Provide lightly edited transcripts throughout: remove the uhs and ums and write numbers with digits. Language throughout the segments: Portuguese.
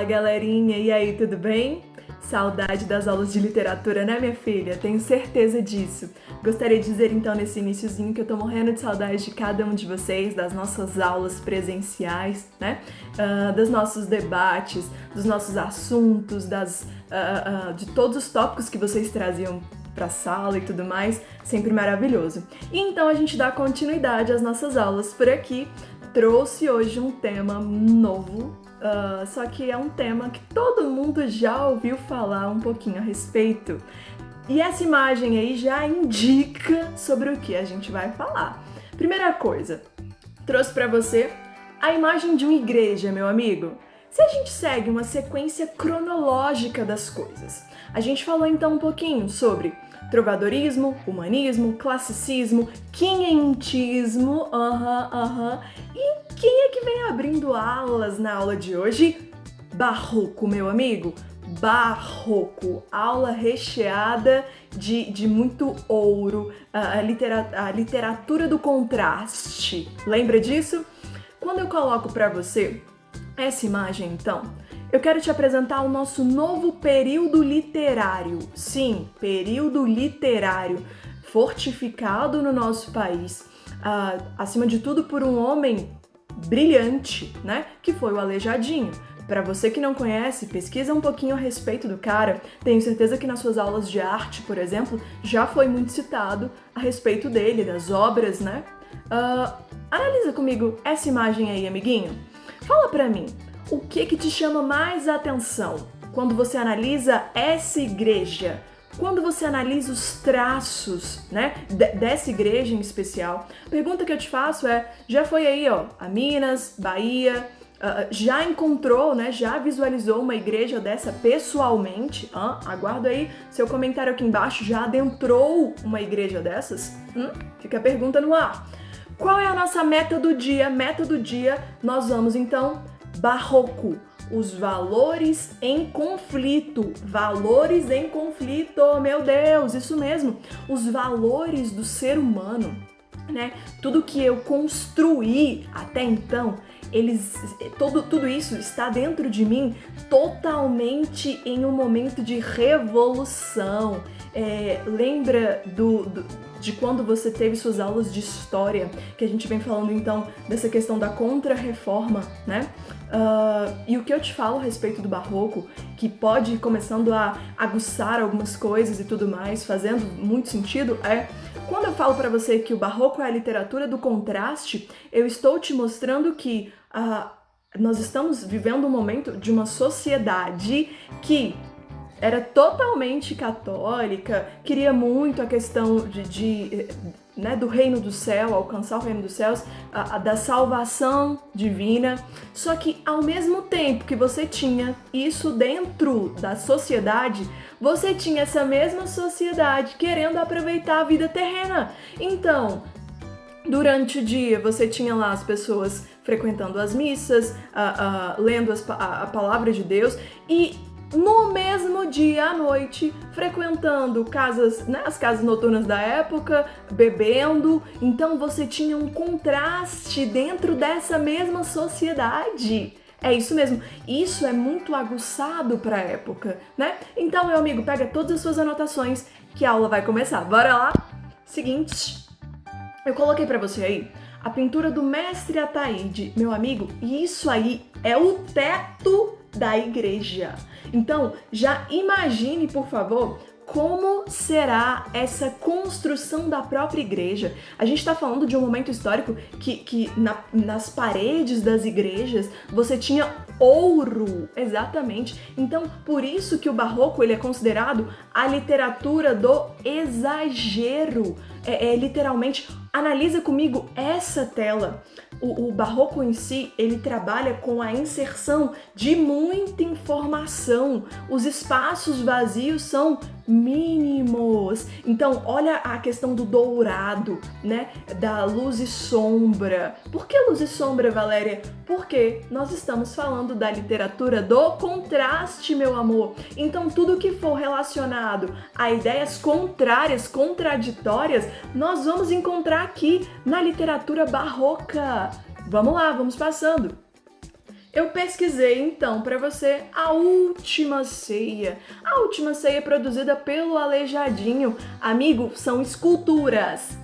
Fala galerinha, e aí, tudo bem? Saudade das aulas de literatura, né minha filha? Tenho certeza disso. Gostaria de dizer então nesse iniciozinho que eu tô morrendo de saudade de cada um de vocês, das nossas aulas presenciais, né? Dos nossos debates, dos nossos assuntos, de todos os tópicos que vocês traziam pra sala e tudo mais, sempre maravilhoso. E então a gente dá continuidade às nossas aulas por aqui. Trouxe hoje um tema novo, só que é um tema que todo mundo já ouviu falar um pouquinho a respeito. E essa imagem aí já indica sobre o que a gente vai falar. Primeira coisa, trouxe pra você a imagem de uma igreja, meu amigo. Se a gente segue uma sequência cronológica das coisas, a gente falou então um pouquinho sobre trovadorismo, humanismo, classicismo, quinhentismo, e quem é que vem abrindo alas na aula de hoje? Barroco, meu amigo. Barroco, aula recheada de muito ouro, a literatura do contraste. Lembra disso? Quando eu coloco para você essa imagem, então, eu quero te apresentar o nosso novo período literário. Sim, período literário, fortificado no nosso país, acima de tudo por um homem brilhante, né? Que foi o Aleijadinho. Para você que não conhece, pesquisa um pouquinho a respeito do cara. Tenho certeza que nas suas aulas de arte, por exemplo, já foi muito citado a respeito dele, das obras, né? Analisa comigo essa imagem aí, amiguinho. Fala pra mim, o que te chama mais a atenção quando você analisa essa igreja? Quando você analisa os traços, né, dessa igreja em especial? A pergunta que eu te faço é, já foi aí, ó, a Minas, Bahia, já encontrou, né, já visualizou uma igreja dessa pessoalmente? Aguardo aí seu comentário aqui embaixo, já adentrou uma igreja dessas? Fica a pergunta no ar. Qual é a nossa meta do dia? Meta do dia, nós vamos então, Barroco, os valores em conflito. Valores em conflito, meu Deus, isso mesmo. Os valores do ser humano, né? Tudo que eu construí até então, tudo isso está dentro de mim totalmente em um momento de revolução. Lembra de quando você teve suas aulas de história, que a gente vem falando então dessa questão da contra-reforma, né? E o que eu te falo a respeito do Barroco, que pode ir começando a aguçar algumas coisas e tudo mais, fazendo muito sentido, quando eu falo para você que o Barroco é a literatura do contraste, eu estou te mostrando que nós estamos vivendo um momento de uma sociedade que era totalmente católica, queria muito a questão né, do reino do céu, alcançar o reino dos céus, da salvação divina. Só que ao mesmo tempo que você tinha isso dentro da sociedade, você tinha essa mesma sociedade querendo aproveitar a vida terrena. Então, durante o dia você tinha lá as pessoas frequentando as missas, lendo a palavra de Deus, e no mesmo dia à noite, frequentando casas, né, as casas noturnas da época, bebendo. Então você tinha um contraste dentro dessa mesma sociedade. É isso mesmo, isso é muito aguçado para a época, né? Então, meu amigo, pega todas as suas anotações que a aula vai começar. Bora lá? Seguinte, eu coloquei para você aí a pintura do Mestre Ataíde, meu amigo, e isso aí é o teto da igreja. Então, já imagine, por favor, como será essa construção da própria igreja. A gente está falando de um momento histórico que nas paredes das igrejas você tinha ouro, exatamente. Então, por isso que o Barroco ele é considerado a literatura do exagero. Literalmente, analisa comigo essa tela. O Barroco em si, ele trabalha com a inserção de muita informação. Os espaços vazios são mínimos. Então, olha a questão do dourado, né? Da luz e sombra. Por que luz e sombra, Valéria? Porque nós estamos falando da literatura do contraste, meu amor. Então, tudo que for relacionado a ideias contrárias, contraditórias, nós vamos encontrar aqui na literatura barroca. Vamos lá, vamos passando. Eu pesquisei então para você A Última Ceia. A Última Ceia é produzida pelo Aleijadinho. Amigo, são esculturas.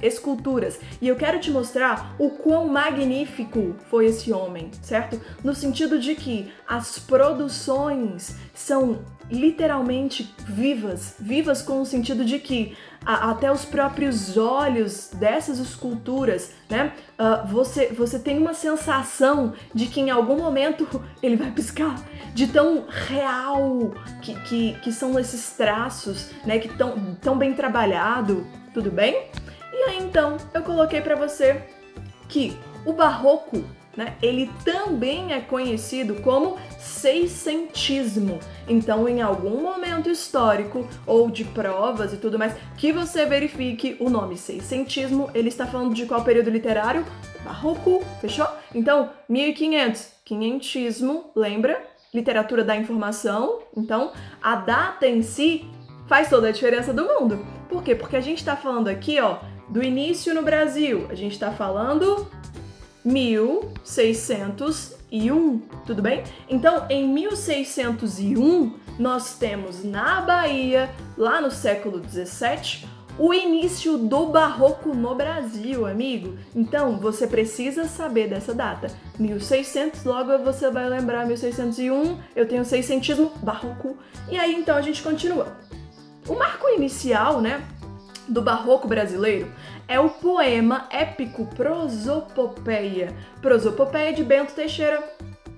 E eu quero te mostrar o quão magnífico foi esse homem, certo? No sentido de que as produções são literalmente vivas com o sentido de que até os próprios olhos dessas esculturas, né? Você tem uma sensação de que em algum momento ele vai piscar, de tão real que são esses traços, né? Que tão bem trabalhado, tudo bem? E aí então eu coloquei para você que o barroco, né, ele também é conhecido como seiscentismo. Então, em algum momento histórico ou de provas e tudo mais, que você verifique o nome seiscentismo, ele está falando de qual período literário? Barroco, fechou? Então, 1500, quinhentismo, lembra? Literatura da informação. Então, a data em si faz toda a diferença do mundo. Por quê? Porque a gente está falando aqui, ó, do início no Brasil. A gente está falando 1601, tudo bem? Então, em 1601, nós temos na Bahia, lá no século 17, o início do barroco no Brasil, amigo. Então, você precisa saber dessa data. 1600, logo você vai lembrar 1601, eu tenho seiscentismo, barroco. E aí, então, a gente continua. O marco inicial, né, do barroco brasileiro é o poema épico Prosopopeia. Prosopopeia de Bento Teixeira,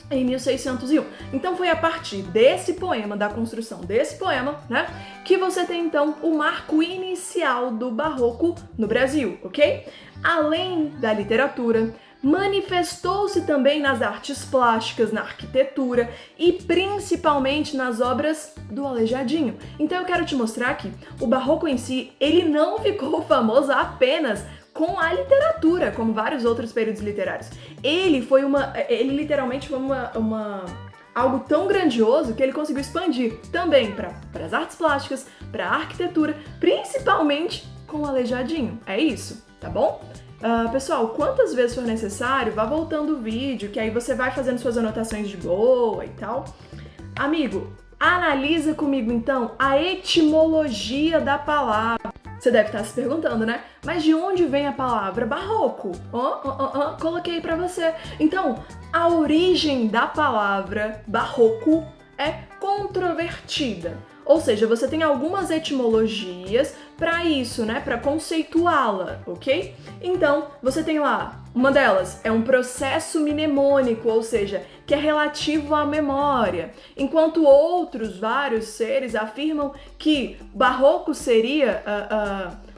em 1601. Então foi a partir desse poema, da construção desse poema, né, que você tem então o marco inicial do barroco no Brasil, ok? Além da literatura, manifestou-se também nas artes plásticas, na arquitetura e principalmente nas obras do Aleijadinho. Então eu quero te mostrar que o barroco em si, ele não ficou famoso apenas com a literatura, como vários outros períodos literários. Ele literalmente foi algo tão grandioso que ele conseguiu expandir também para as artes plásticas, para a arquitetura, principalmente com o Aleijadinho. É isso, tá bom? Pessoal, quantas vezes for necessário, vá voltando o vídeo, que aí você vai fazendo suas anotações de boa e tal. Amigo, analisa comigo então a etimologia da palavra. Você deve estar se perguntando, né? Mas de onde vem a palavra barroco? Coloquei pra você. Então, a origem da palavra barroco é controvertida. Ou seja, você tem algumas etimologias para isso, né? Para conceituá-la, ok? Então, você tem lá, uma delas é um processo mnemônico, ou seja, que é relativo à memória, enquanto outros vários seres afirmam que barroco seria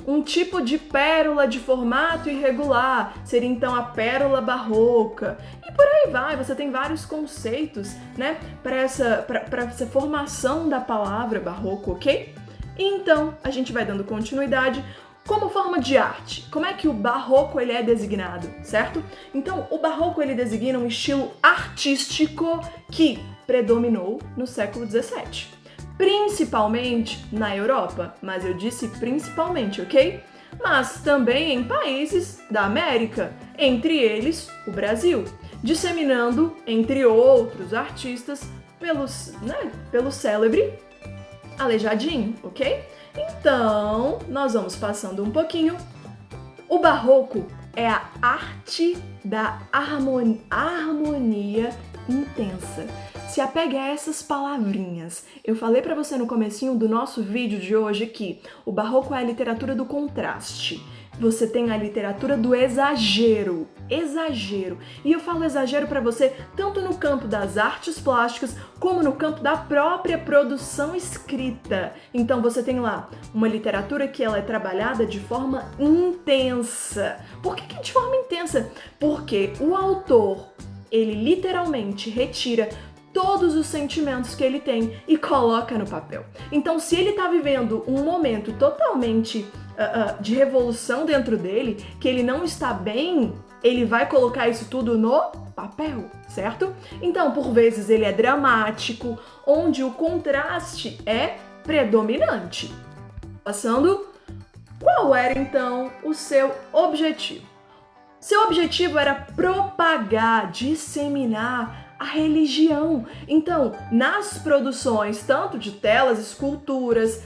um tipo de pérola de formato irregular, seria então a pérola barroca. E por aí vai, você tem vários conceitos, né, para essa formação da palavra barroco, ok? Então, a gente vai dando continuidade. Como forma de arte, como é que o barroco ele é designado, certo? Então, o barroco ele designa um estilo artístico que predominou no século XVII. Principalmente na Europa, mas eu disse principalmente, ok? Mas também em países da América, entre eles o Brasil, disseminando, entre outros artistas, pelo célebre Aleijadinho, ok? Então, nós vamos passando um pouquinho. O barroco é a arte da harmonia intensa. Se apegue a essas palavrinhas. Eu falei pra você no comecinho do nosso vídeo de hoje que o barroco é a literatura do contraste. Você tem a literatura do exagero. E eu falo exagero pra você tanto no campo das artes plásticas como no campo da própria produção escrita. Então você tem lá uma literatura que ela é trabalhada de forma intensa. Por que de forma intensa? Porque o autor, ele literalmente retira todos os sentimentos que ele tem e coloca no papel. Então, se ele está vivendo um momento totalmente de revolução dentro dele, que ele não está bem, ele vai colocar isso tudo no papel, certo? Então, por vezes ele é dramático, onde o contraste é predominante. Passando, qual era então o seu objetivo? Seu objetivo era propagar, disseminar a religião. Então, nas produções, tanto de telas, esculturas,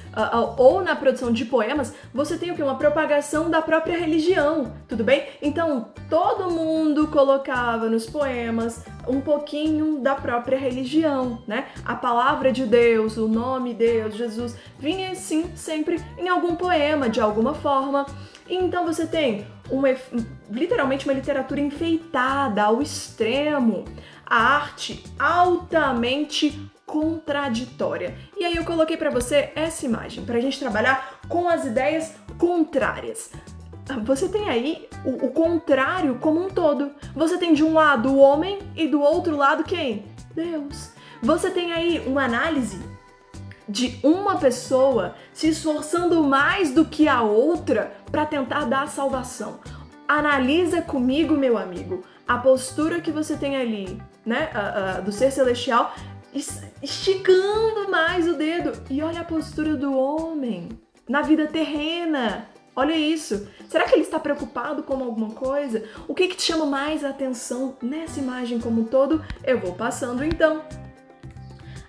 ou na produção de poemas, você tem o quê? Uma propagação da própria religião, tudo bem? Então, todo mundo colocava nos poemas um pouquinho da própria religião, né? A palavra de Deus, o nome Deus, Jesus, vinha assim sempre em algum poema, de alguma forma. Então você tem literalmente uma literatura enfeitada ao extremo, a arte altamente contraditória. E aí eu coloquei para você essa imagem, para a gente trabalhar com as ideias contrárias. Você tem aí o contrário como um todo. Você tem de um lado o homem e do outro lado quem? Deus. Você tem aí uma análise de uma pessoa se esforçando mais do que a outra para tentar dar a salvação. Analisa comigo, meu amigo, a postura que você tem ali, né, do ser celestial, esticando mais o dedo. E olha a postura do homem na vida terrena. Olha isso. Será que ele está preocupado com alguma coisa? O que te chama mais a atenção nessa imagem como um todo? Eu vou passando então.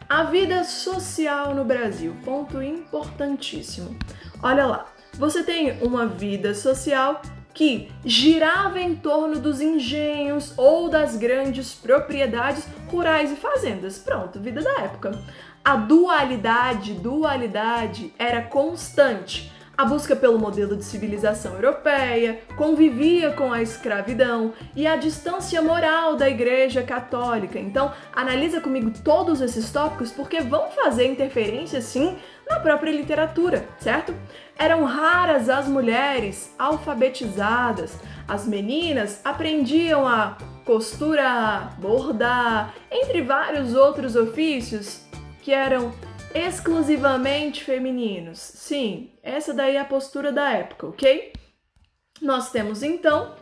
A vida social no Brasil, ponto importantíssimo. Olha lá, você tem uma vida social que girava em torno dos engenhos ou das grandes propriedades rurais e fazendas. Pronto, vida da época. A dualidade era constante. A busca pelo modelo de civilização europeia convivia com a escravidão e a distância moral da Igreja Católica. Então, analisa comigo todos esses tópicos porque vão fazer interferência, sim, na própria literatura, certo? Eram raras as mulheres alfabetizadas. As meninas aprendiam a costurar, bordar, entre vários outros ofícios que eram exclusivamente femininos. Sim, essa daí é a postura da época, ok? Nós temos então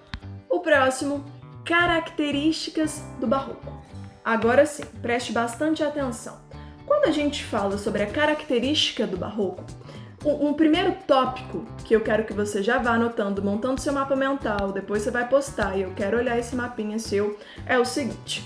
o próximo, características do barroco. Agora sim, preste bastante atenção. Quando a gente fala sobre a característica do barroco, um primeiro tópico que eu quero que você já vá anotando, montando seu mapa mental, depois você vai postar e eu quero olhar esse mapinha seu, é o seguinte: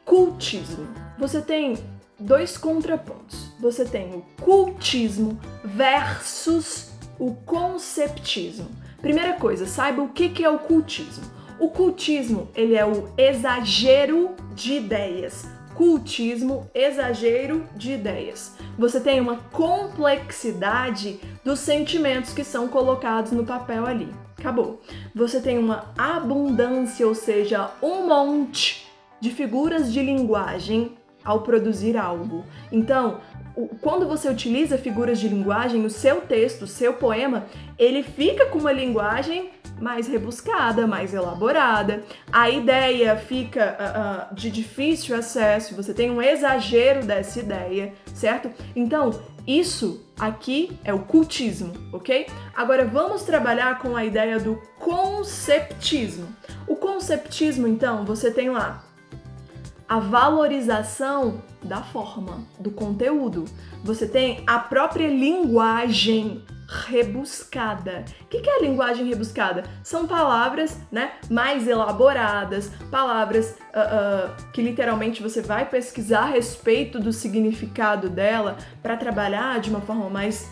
cultismo. Você tem dois contrapontos. Você tem o cultismo versus o conceptismo. Primeira coisa, saiba o que é o cultismo. O cultismo, ele é o exagero de ideias. Cultismo, exagero de ideias. Você tem uma complexidade dos sentimentos que são colocados no papel ali. Acabou. Você tem uma abundância, ou seja, um monte de figuras de linguagem ao produzir algo. Então, quando você utiliza figuras de linguagem, o seu texto, o seu poema, ele fica com uma linguagem mais rebuscada, mais elaborada. A ideia fica de difícil acesso, você tem um exagero dessa ideia, certo? Então, isso aqui é o cultismo, ok? Agora vamos trabalhar com a ideia do conceptismo. O conceptismo, então, você tem lá a valorização da forma, do conteúdo. Você tem a própria linguagem rebuscada. O que é a linguagem rebuscada? São palavras, né, mais elaboradas, palavras que literalmente você vai pesquisar a respeito do significado dela para trabalhar de uma forma mais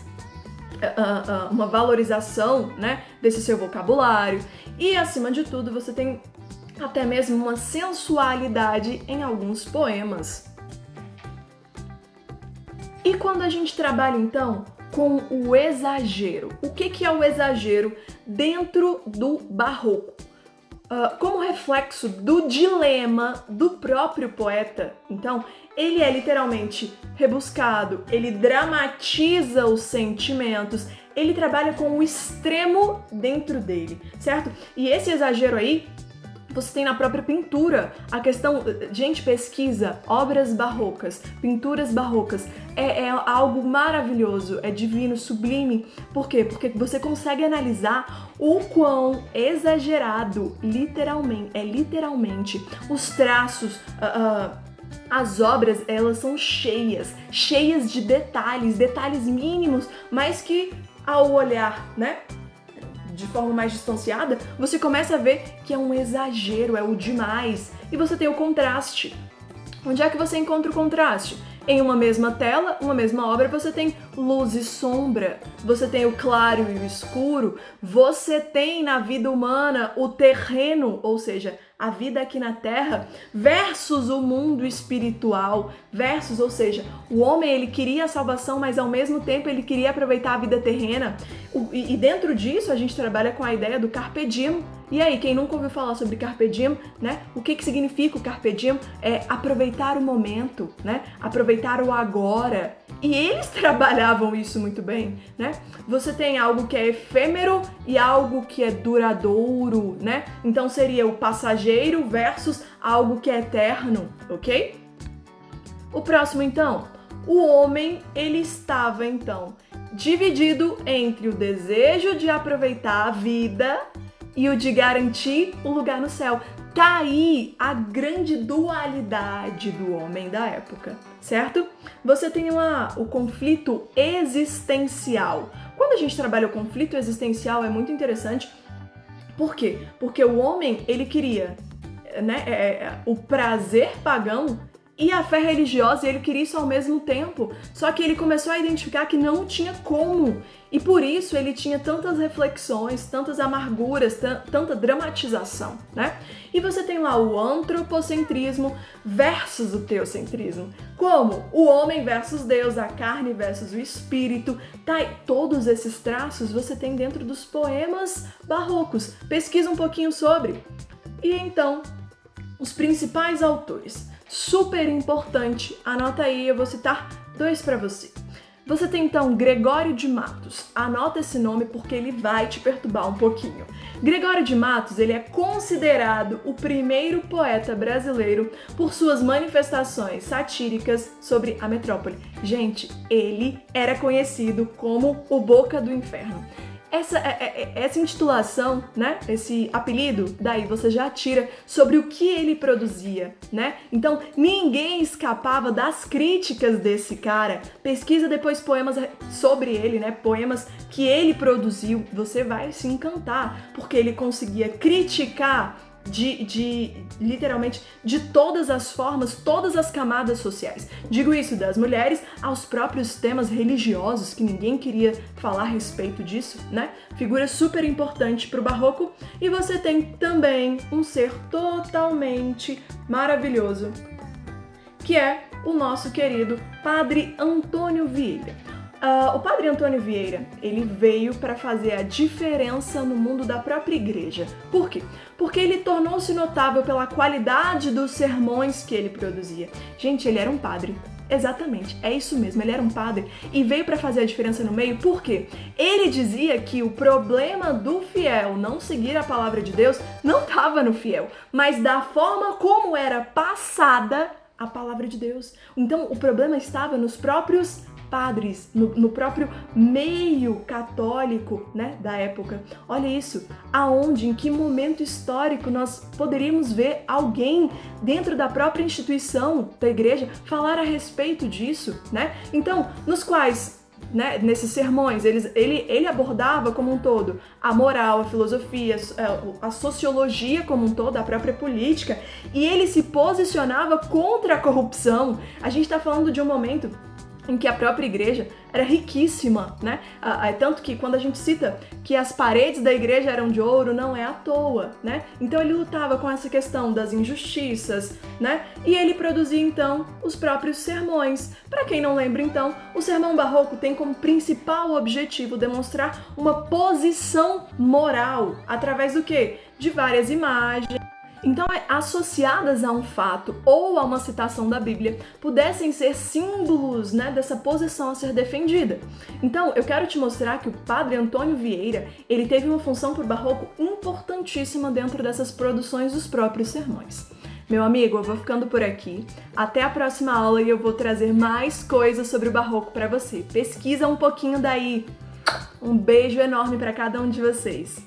uma valorização, né, desse seu vocabulário. E acima de tudo você tem até mesmo uma sensualidade em alguns poemas. E quando a gente trabalha então com o exagero, o que é o exagero dentro do barroco? Como reflexo do dilema do próprio poeta, então, ele é literalmente rebuscado, ele dramatiza os sentimentos, ele trabalha com o extremo dentro dele, certo? E esse exagero aí você tem na própria pintura a questão, gente, pesquisa obras barrocas, pinturas barrocas, é algo maravilhoso, é divino, sublime. Por quê? Porque você consegue analisar o quão exagerado, literalmente, os traços, as obras, elas são cheias de detalhes mínimos, mas que ao olhar, né, de forma mais distanciada, você começa a ver que é um exagero, é o demais. E você tem o contraste. Onde é que você encontra o contraste? Em uma mesma tela, uma mesma obra, você tem luz e sombra, você tem o claro e o escuro, você tem na vida humana o terreno, ou seja, a vida aqui na Terra, versus o mundo espiritual, versus, ou seja, o homem ele queria a salvação, mas ao mesmo tempo ele queria aproveitar a vida terrena. E dentro disso a gente trabalha com a ideia do Carpe Diem. E aí, quem nunca ouviu falar sobre Carpe Diem, né? O que significa o Carpe Diem? É aproveitar o momento, né? Aproveitar o agora. E eles trabalhavam isso muito bem, né? Você tem algo que é efêmero e algo que é duradouro, né? Então seria o passageiro versus algo que é eterno, ok? O próximo, então. O homem, ele estava, então, dividido entre o desejo de aproveitar a vida e o de garantir um lugar no céu. Tá aí a grande dualidade do homem da época, certo? Você tem o conflito existencial. Quando a gente trabalha o conflito existencial é muito interessante. Por quê? Porque o homem, ele queria, né, o prazer pagão e a fé religiosa, e ele queria isso ao mesmo tempo. Só que ele começou a identificar que não tinha como. E por isso ele tinha tantas reflexões, tantas amarguras, tanta dramatização, né? E você tem lá o antropocentrismo versus o teocentrismo. Como? O homem versus Deus, a carne versus o espírito. Tá, todos esses traços você tem dentro dos poemas barrocos. Pesquisa um pouquinho sobre. E então, os principais autores. Super importante, anota aí, eu vou citar 2 para você. Você tem então Gregório de Matos. Anota esse nome porque ele vai te perturbar um pouquinho. Gregório de Matos, ele é considerado o primeiro poeta brasileiro por suas manifestações satíricas sobre a metrópole. Gente, ele era conhecido como o Boca do Inferno. Essa intitulação, né, esse apelido, daí você já tira sobre o que ele produzia, né? Então, ninguém escapava das críticas desse cara. Pesquisa depois poemas sobre ele, né? Poemas que ele produziu. Você vai se encantar, porque ele conseguia criticar literalmente de todas as formas, todas as camadas sociais. Digo isso das mulheres aos próprios temas religiosos, que ninguém queria falar a respeito disso, né? Figura super importante para o barroco. E você tem também um ser totalmente maravilhoso, que é o nosso querido Padre Antônio Vieira. O Padre Antônio Vieira, ele veio para fazer a diferença no mundo da própria igreja. Por quê? Porque ele tornou-se notável pela qualidade dos sermões que ele produzia. Gente, ele era um padre. Exatamente, é isso mesmo, ele era um padre e veio para fazer a diferença no meio. Por quê? Ele dizia que o problema do fiel não seguir a palavra de Deus não estava no fiel, mas da forma como era passada a palavra de Deus. Então, o problema estava nos próprios padres, no próprio meio católico, né, da época. Olha isso, aonde, em que momento histórico nós poderíamos ver alguém dentro da própria instituição da igreja falar a respeito disso, né? Então, nos quais, né, nesses sermões, ele abordava como um todo a moral, a filosofia, a sociologia como um todo, a própria política, e ele se posicionava contra a corrupção. A gente está falando de um momento em que a própria igreja era riquíssima, né? Tanto que quando a gente cita que as paredes da igreja eram de ouro, não é à toa, né? Então ele lutava com essa questão das injustiças, né? E ele produzia então os próprios sermões. Para quem não lembra então, o sermão barroco tem como principal objetivo demonstrar uma posição moral através do quê? De várias imagens. Então, associadas a um fato ou a uma citação da Bíblia, pudessem ser símbolos, né, dessa posição a ser defendida. Então, eu quero te mostrar que o Padre Antônio Vieira, ele teve uma função para o barroco importantíssima dentro dessas produções dos próprios sermões. Meu amigo, eu vou ficando por aqui. Até a próxima aula e eu vou trazer mais coisas sobre o barroco para você. Pesquisa um pouquinho daí. Um beijo enorme para cada um de vocês.